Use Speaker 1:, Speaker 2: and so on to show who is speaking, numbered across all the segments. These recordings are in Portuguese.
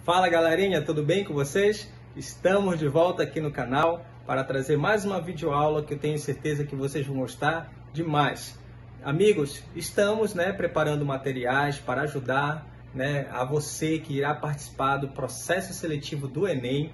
Speaker 1: Fala galerinha, tudo bem com vocês? Estamos de volta aqui no canal para trazer mais uma videoaula que eu tenho certeza que vocês vão gostar demais. Amigos, estamos preparando materiais para ajudar a você que irá participar do processo seletivo do Enem,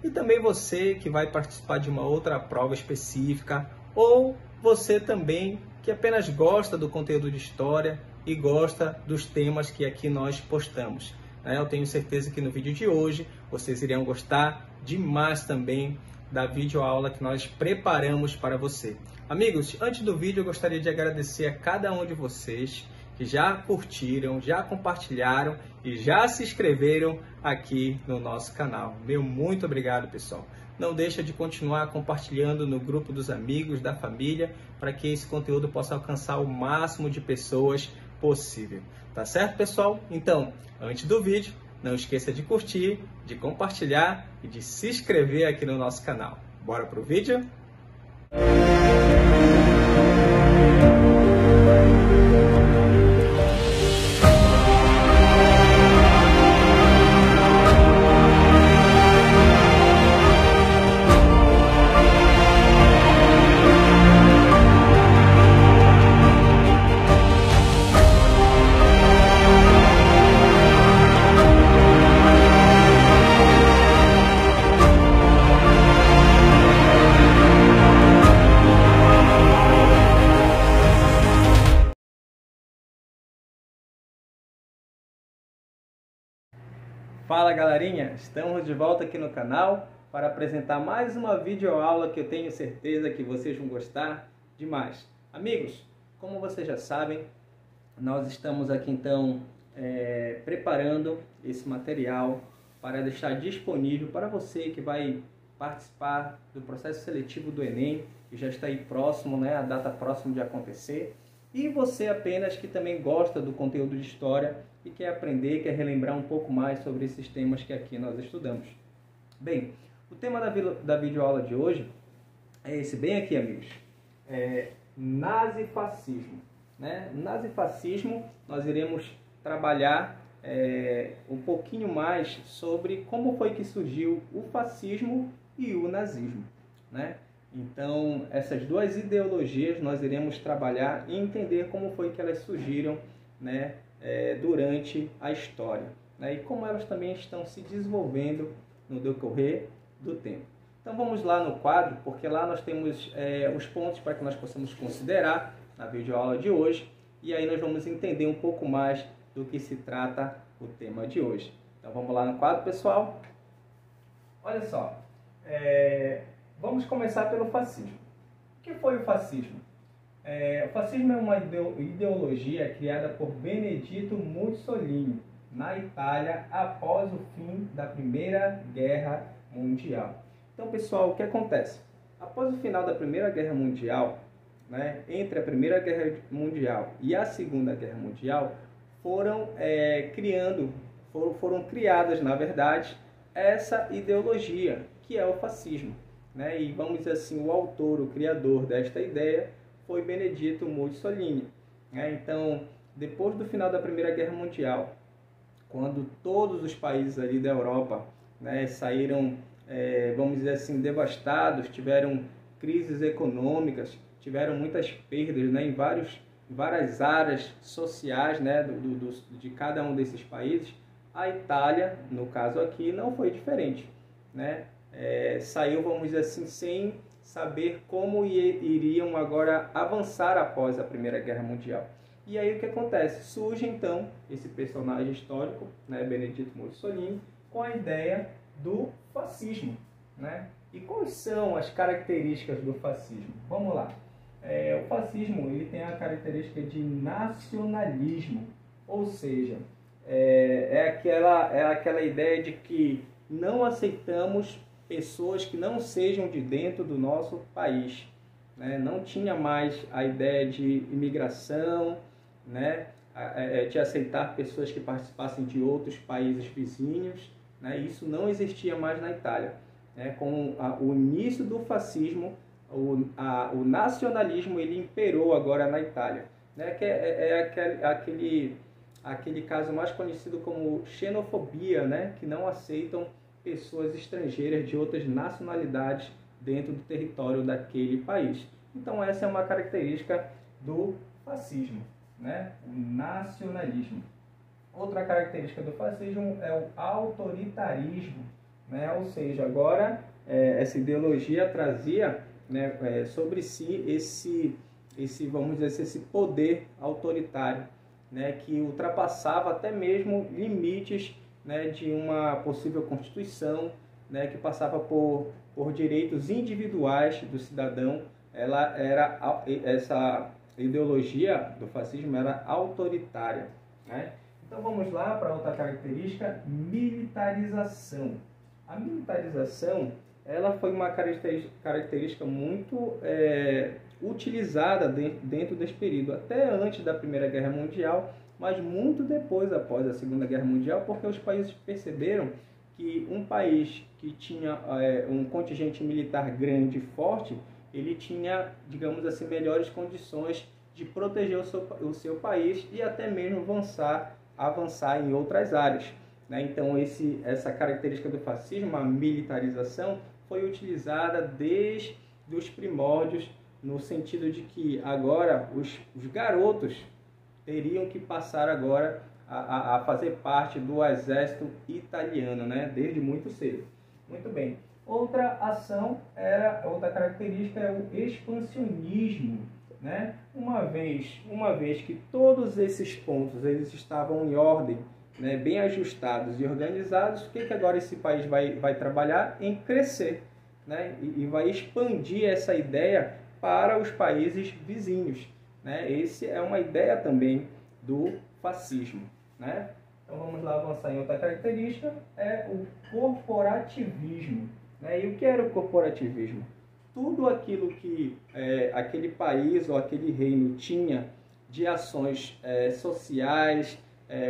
Speaker 1: e também você que vai participar de uma outra prova específica, ou você também que apenas gosta do conteúdo de história e gosta dos temas que aqui nós postamos. Eu tenho certeza que no vídeo de hoje vocês irão gostar demais também da videoaula que nós preparamos para você. Amigos, antes do vídeo eu gostaria de agradecer a cada um de vocês que já curtiram, já compartilharam e já se inscreveram aqui no nosso canal. Meu muito obrigado, pessoal. Não deixa de continuar compartilhando no grupo dos amigos, da família, para que esse conteúdo possa alcançar o máximo de pessoas possível. Tá certo, pessoal? Então, antes do vídeo, não esqueça de curtir, de compartilhar e de se inscrever aqui no nosso canal. Bora pro vídeo? Fala galerinha, estamos de volta aqui no canal para apresentar mais uma videoaula que eu tenho certeza que vocês vão gostar demais. Amigos, como vocês já sabem, nós estamos aqui então preparando esse material para deixar disponível para você que vai participar do processo seletivo do Enem, que já está aí próximo, a data próxima de acontecer. E você apenas que também gosta do conteúdo de história e quer aprender, quer relembrar um pouco mais sobre esses temas que aqui nós estudamos. Bem, o tema da videoaula de hoje é esse bem aqui, amigos. Nazifascismo. Nazifascismo, nós iremos trabalhar um pouquinho mais sobre como foi que surgiu o fascismo e o nazismo. Então, essas duas ideologias nós iremos trabalhar e entender como foi que elas surgiram durante a história, e como elas também estão se desenvolvendo no decorrer do tempo. Então vamos lá no quadro, porque lá nós temos os pontos para que nós possamos considerar na videoaula de hoje, e aí nós vamos entender um pouco mais do que se trata o tema de hoje. Então vamos lá no quadro, pessoal. Olha só, vamos começar pelo fascismo. O que foi o fascismo? O fascismo é uma ideologia criada por Benedetto Mussolini na Itália após o fim da Primeira Guerra Mundial. Então, pessoal, o que acontece? Após o final da Primeira Guerra Mundial, entre a Primeira Guerra Mundial e a Segunda Guerra Mundial, foram criadas, na verdade, essa ideologia, que é o fascismo. E vamos dizer assim, o autor, o criador desta ideia foi Benedetto Mussolini. Então, depois do final da Primeira Guerra Mundial, quando todos os países ali da Europa saíram, vamos dizer assim, devastados, tiveram crises econômicas, tiveram muitas perdas em várias áreas sociais de cada um desses países, a Itália, no caso aqui, não foi diferente. Saiu, vamos dizer assim, sem saber como iriam agora avançar após a Primeira Guerra Mundial. E aí o que acontece? Surge então esse personagem histórico, Benedetto Mussolini, com a ideia do fascismo. E quais são as características do fascismo? Vamos lá. O fascismo ele tem a característica de nacionalismo, ou seja, é aquela ideia de que não aceitamos pessoas que não sejam de dentro do nosso país. Não tinha mais a ideia de imigração, de aceitar pessoas que participassem de outros países vizinhos. Isso não existia mais na Itália. Com o início do fascismo, o nacionalismo ele imperou agora na Itália. Que é aquele caso mais conhecido como xenofobia, né, que não aceitam pessoas estrangeiras de outras nacionalidades dentro do território daquele país. Então essa é uma característica do fascismo, né, o nacionalismo. Outra característica do fascismo é o autoritarismo, né, ou seja, agora essa ideologia trazia, né, sobre si esse, vamos dizer, esse poder autoritário, né, que ultrapassava até mesmo limites, né, de uma possível constituição, né, que passava por direitos individuais do cidadão. Essa ideologia do fascismo era autoritária, né? Então vamos lá para outra característica, militarização. A militarização, ela foi uma característica muito utilizada dentro desse período, até antes da Primeira Guerra Mundial, mas muito depois, após a Segunda Guerra Mundial, porque os países perceberam que um país que tinha um contingente militar grande e forte, ele tinha, digamos assim, melhores condições de proteger o seu país e até mesmo avançar em outras áreas, né? Então essa característica do fascismo, a militarização, foi utilizada desde os primórdios, no sentido de que agora os garotos teriam que passar agora a fazer parte do exército italiano, né? Desde muito cedo. Muito bem. Outra característica é o expansionismo, né? Uma vez que todos esses pontos eles estavam em ordem, né, bem ajustados e organizados, o que agora esse país vai trabalhar? Em crescer, né? E vai expandir essa ideia para os países vizinhos, né? Essa é uma ideia também do fascismo, né? Então vamos lá avançar em outra característica, é o corporativismo, né? E o que era o corporativismo? Tudo aquilo que aquele país ou aquele reino tinha de ações sociais,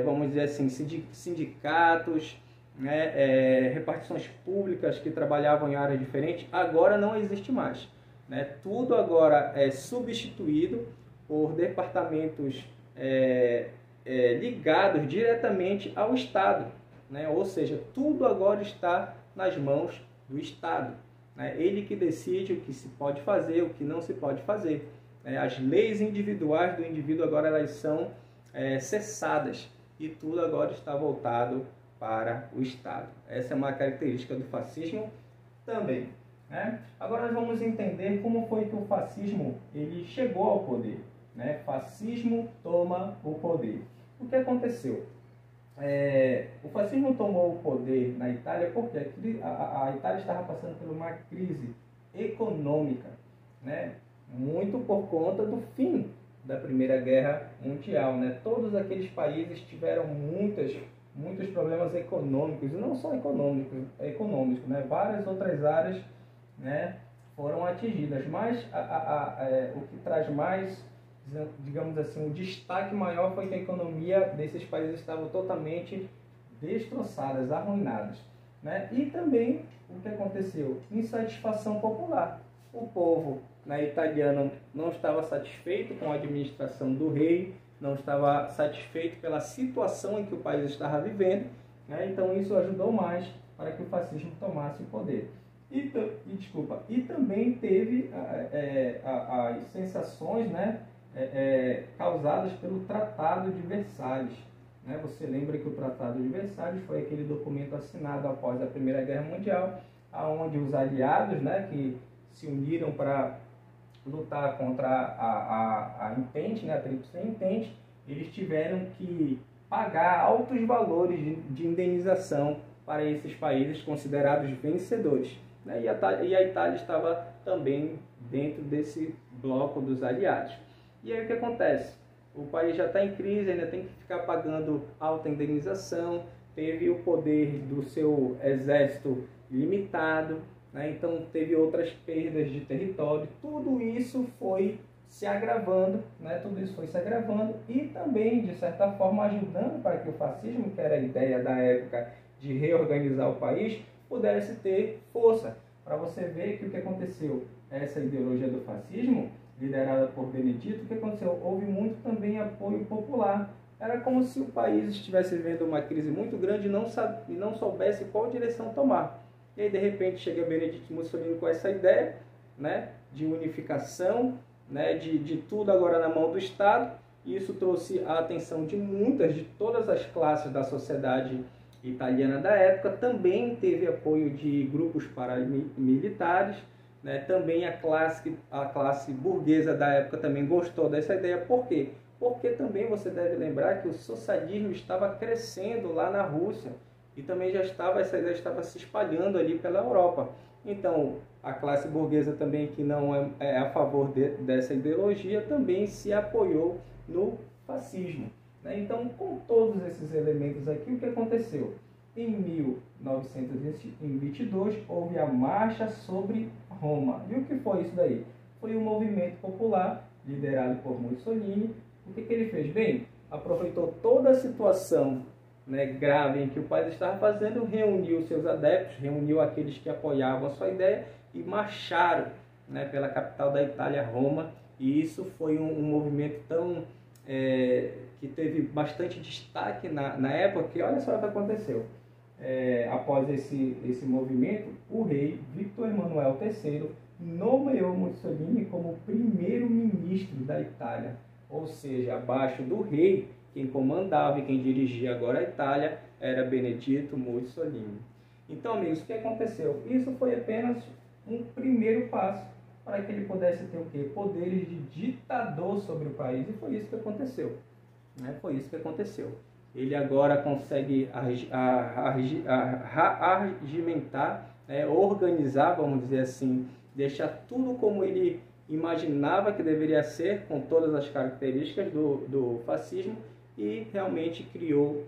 Speaker 1: vamos dizer assim, sindicatos, né, repartições públicas que trabalhavam em áreas diferentes, agora não existe mais, né? Tudo agora é substituído por departamentos ligados diretamente ao Estado, né? Ou seja, tudo agora está nas mãos do Estado, né? Ele que decide o que se pode fazer, o que não se pode fazer. As leis individuais do indivíduo agora elas são cessadas e tudo agora está voltado para o Estado. Essa é uma característica do fascismo também, né? Agora nós vamos entender como foi que o fascismo ele chegou ao poder, né? Fascismo toma o poder. O que aconteceu? O fascismo tomou o poder na Itália porque a Itália estava passando por uma crise econômica, né? Muito por conta do fim da Primeira Guerra Mundial, né? Todos aqueles países tiveram muitos problemas econômicos, e não só econômicos, né? Várias outras áreas, né, foram atingidas, mas o que traz mais, digamos assim, o destaque maior foi que a economia desses países estava totalmente destroçada, arruinada, né? E também o que aconteceu? Insatisfação popular. O povo, né, italiano não estava satisfeito com a administração do rei, não estava satisfeito pela situação em que o país estava vivendo, né? Então isso ajudou mais para que o fascismo tomasse o poder. E também teve as sensações, né, causadas pelo Tratado de Versalhes, né? Você lembra que o Tratado de Versalhes foi aquele documento assinado após a Primeira Guerra Mundial, onde os aliados, né, que se uniram para lutar contra a Entente, né, a Tríplice Entente, eles tiveram que pagar altos valores de indenização para esses países considerados vencedores, né? E a Itália estava também dentro desse bloco dos aliados. E aí o que acontece? O país já está em crise, ainda tem que ficar pagando alta indenização, teve o poder do seu exército limitado, né? Então teve outras perdas de território. Tudo isso foi se agravando, né? Tudo isso foi se agravando e também, de certa forma, ajudando para que o fascismo, que era a ideia da época de reorganizar o país, pudesse ter força. Para você ver que o que aconteceu, essa ideologia do fascismo, liderada por Benedito, o que aconteceu? Houve muito também apoio popular, Era como se o país estivesse vivendo uma crise muito grande e não soubesse qual direção tomar. E aí, de repente, chega Benedito Mussolini com essa ideia, né, de unificação, né, de tudo agora na mão do Estado. E isso trouxe a atenção de todas as classes da sociedade italiana da época. Também teve apoio de grupos paramilitares, né? Também a classe burguesa da época também gostou dessa ideia. Por quê? Porque também você deve lembrar que o socialismo estava crescendo lá na Rússia e também essa ideia estava se espalhando ali pela Europa. Então, a classe burguesa também, que não é a favor dessa ideologia, também se apoiou no fascismo, né? Então, com todos esses elementos aqui, o que aconteceu? Em 1922, houve a Marcha sobre Roma. E o que foi isso daí? Foi um movimento popular liderado por Mussolini. O que ele fez? Bem, aproveitou toda a situação, né, grave em que o país estava fazendo, reuniu seus adeptos, reuniu aqueles que apoiavam a sua ideia e marcharam, né, pela capital da Itália, Roma. E isso foi um movimento que teve bastante destaque na época, que olha só o que aconteceu. Após esse movimento, o rei Victor Emanuel III nomeou Mussolini como primeiro-ministro da Itália. Ou seja, abaixo do rei, quem comandava e quem dirigia agora a Itália era Benedito Mussolini. Então, amigos, o que aconteceu? Isso foi apenas um primeiro passo para que ele pudesse ter o quê? Poderes de ditador sobre o país. E foi isso que aconteceu. Né? Foi isso que aconteceu. Ele agora consegue arregimentar, organizar, vamos dizer assim, deixar tudo como ele imaginava que deveria ser, com todas as características do fascismo, e realmente criou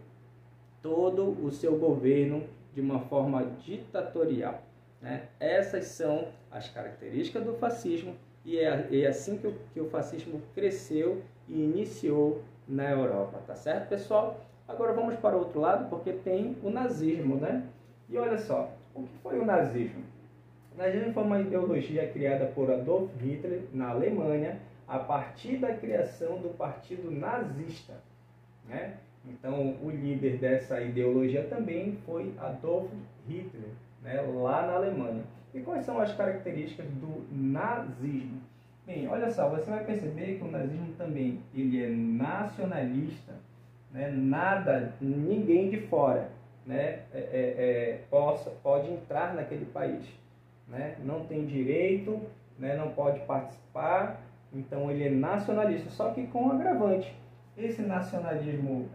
Speaker 1: todo o seu governo de uma forma ditatorial. Né? Essas são as características do fascismo, e é assim que o fascismo cresceu e iniciou na Europa. Tá certo, pessoal? Agora vamos para o outro lado, porque tem o nazismo, né? E olha só, o que foi o nazismo? O nazismo foi uma ideologia criada por Adolf Hitler na Alemanha a partir da criação do Partido Nazista, né? Então, o líder dessa ideologia também foi Adolf Hitler, né? Lá na Alemanha. E quais são as características do nazismo? Bem, olha só, você vai perceber que o nazismo também ele é nacionalista, né? Ninguém de fora, né? Pode entrar naquele país, né? Não tem direito, né? Não pode participar. Então ele é nacionalista, só que com um agravante. Esse nacionalismo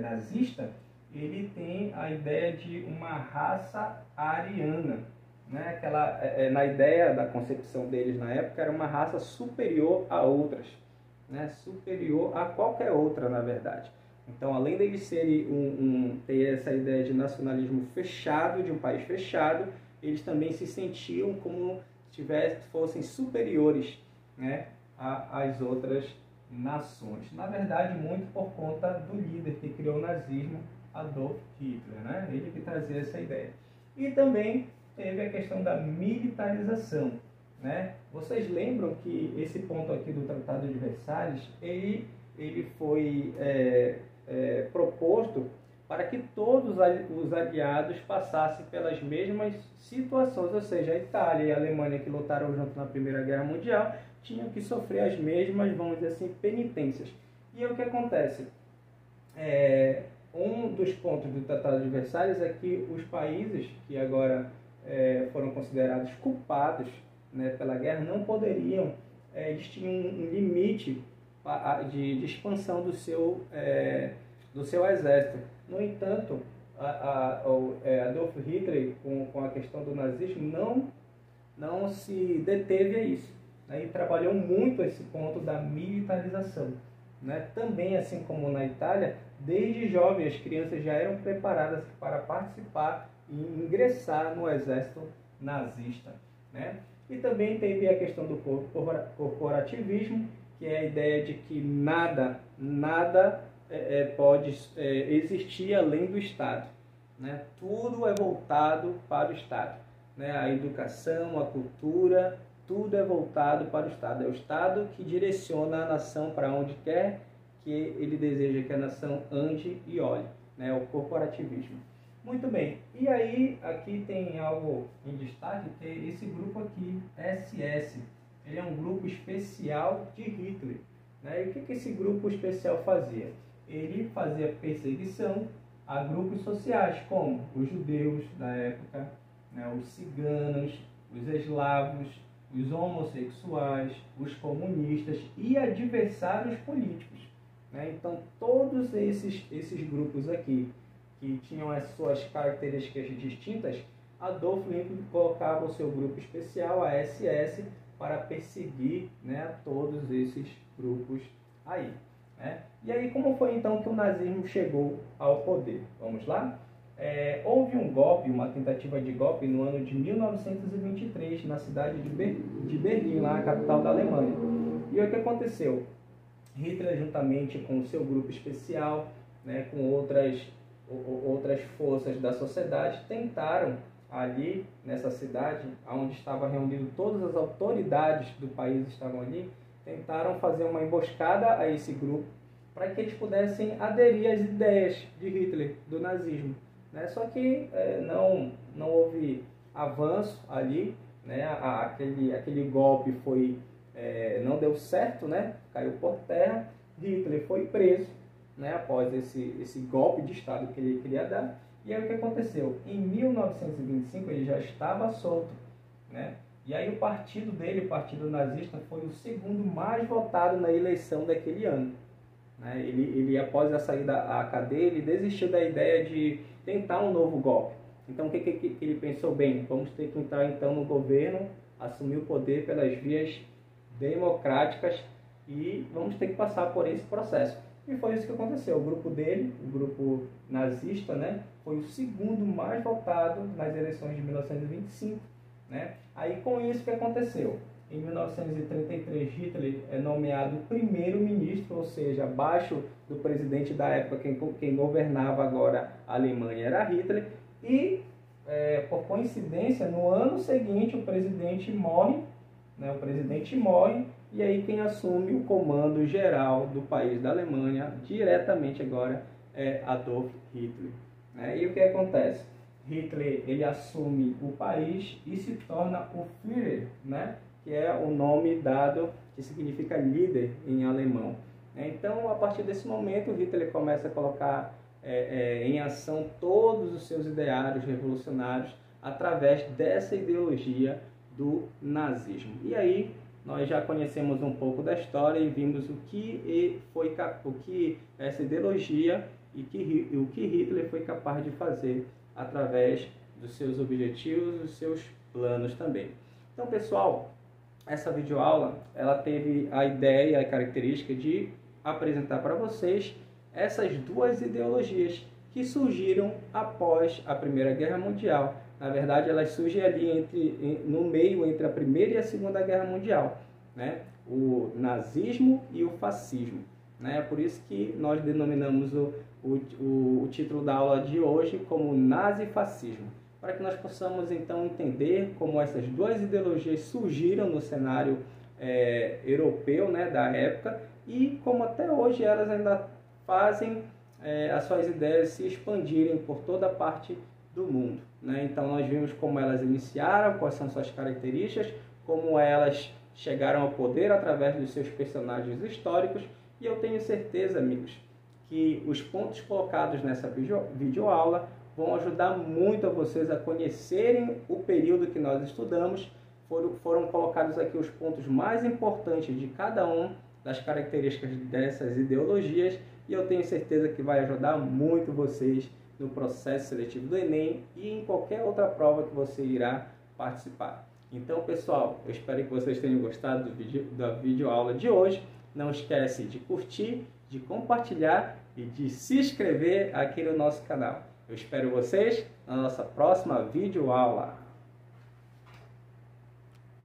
Speaker 1: nazista, ele tem a ideia de uma raça ariana, né? Na ideia da concepção deles na época, era uma raça superior a outras, né? Superior a qualquer outra, na verdade. Então, além deles serem ter essa ideia de nacionalismo fechado, de um país fechado, eles também se sentiam como se fossem superiores, né, às outras nações. Na verdade, muito por conta do líder que criou o nazismo, Adolf Hitler, né? Ele que trazia essa ideia. E também teve a questão da militarização, né? Vocês lembram que esse ponto aqui do Tratado de Versalhes, ele foi proposto para que todos os aliados passassem pelas mesmas situações, ou seja, a Itália e a Alemanha, que lutaram junto na Primeira Guerra Mundial, tinham que sofrer as mesmas, vamos dizer assim, penitências. E o que acontece? Um dos pontos do Tratado de Versalhes é que os países que agora foram considerados culpados, né, pela guerra não poderiam, eles tinham um limite de expansão do seu exército. No entanto, Adolf Hitler, com a questão do nazismo, não se deteve a isso, né, e trabalhou muito esse ponto da militarização. Né? Também, assim como na Itália, desde jovem as crianças já eram preparadas para participar e ingressar no exército nazista. Né? E também teve a questão do corporativismo, que é a ideia de que nada pode existir além do Estado. Né? Tudo é voltado para o Estado. Né? A educação, a cultura, tudo é voltado para o Estado. É o Estado que direciona a nação para onde quer que ele deseja que a nação ande e olhe, né? O corporativismo. Muito bem, e aí aqui tem algo em destaque, que é esse grupo aqui, SS. Ele é um grupo especial de Hitler, né? E o que esse grupo especial fazia? Ele fazia perseguição a grupos sociais, como os judeus da época, né? Os ciganos, os eslavos, os homossexuais, os comunistas e adversários políticos, né? Então, todos esses grupos aqui, que tinham as suas características distintas, Adolf Hitler colocava o seu grupo especial, a SS, para perseguir, né, todos esses grupos aí, né? E aí, como foi então que o nazismo chegou ao poder? Vamos lá? Houve um golpe, uma tentativa de golpe no ano de 1923, na cidade de Berlim, lá na capital da Alemanha. E o que aconteceu? Hitler, juntamente com o seu grupo especial, né, com outras forças da sociedade, tentaram ali nessa cidade, onde estava reunido todas as autoridades do país estavam ali, tentaram fazer uma emboscada a esse grupo para que eles pudessem aderir às ideias de Hitler, do nazismo, né? Só que não houve avanço ali, né? Aquele golpe não deu certo, né? Caiu por terra. Hitler foi preso, né? Após esse golpe de Estado que ele queria dar. E aí o que aconteceu? Em 1925 ele já estava solto, né? E aí o partido dele, o Partido Nazista, foi o segundo mais votado na eleição daquele ano, né? Ele após a saída da cadeia, ele desistiu da ideia de tentar um novo golpe. Então o que ele pensou? Bem, vamos ter que entrar então no governo, assumir o poder pelas vias democráticas e vamos ter que passar por esse processo. E foi isso que aconteceu. O grupo dele, o grupo nazista, né, foi o segundo mais votado nas eleições de 1925. Né? Aí com isso o que aconteceu? Em 1933, Hitler é nomeado primeiro-ministro, ou seja, abaixo do presidente da época, quem governava agora a Alemanha era Hitler. E, por coincidência, no ano seguinte o presidente morre, né? E aí quem assume o comando geral do país da Alemanha, diretamente agora, é Adolf Hitler. Né? E o que acontece? Hitler ele assume o país e se torna o Führer, né? Que é o nome dado, que significa líder em alemão. Então, a partir desse momento, Hitler começa a colocar em ação todos os seus ideários revolucionários através dessa ideologia do nazismo. E aí, nós já conhecemos um pouco da história e vimos o que essa ideologia e o que Hitler foi capaz de fazer através dos seus objetivos, dos seus planos também. Então, pessoal, essa videoaula ela teve a ideia e a característica de apresentar para vocês essas duas ideologias que surgiram após a Primeira Guerra Mundial. Na verdade, elas surgem ali no meio entre a Primeira e a Segunda Guerra Mundial, né? O nazismo e o fascismo, né? Por isso que nós denominamos o título da aula de hoje como nazifascismo, para que nós possamos então entender como essas duas ideologias surgiram no cenário europeu, né, da época, e como até hoje elas ainda fazem as suas ideias se expandirem por toda a parte do mundo, né? Então nós vimos como elas iniciaram, quais são suas características, como elas chegaram ao poder através dos seus personagens históricos, e eu tenho certeza, amigos, que os pontos colocados nessa videoaula vão ajudar muito a vocês a conhecerem o período que nós estudamos. Foram colocados aqui os pontos mais importantes de cada uma das características dessas ideologias, e eu tenho certeza que vai ajudar muito vocês no processo seletivo do Enem e em qualquer outra prova que você irá participar. Então, pessoal, eu espero que vocês tenham gostado da videoaula de hoje. Não esquece de curtir, de compartilhar e de se inscrever aqui no nosso canal. Eu espero vocês na nossa próxima videoaula.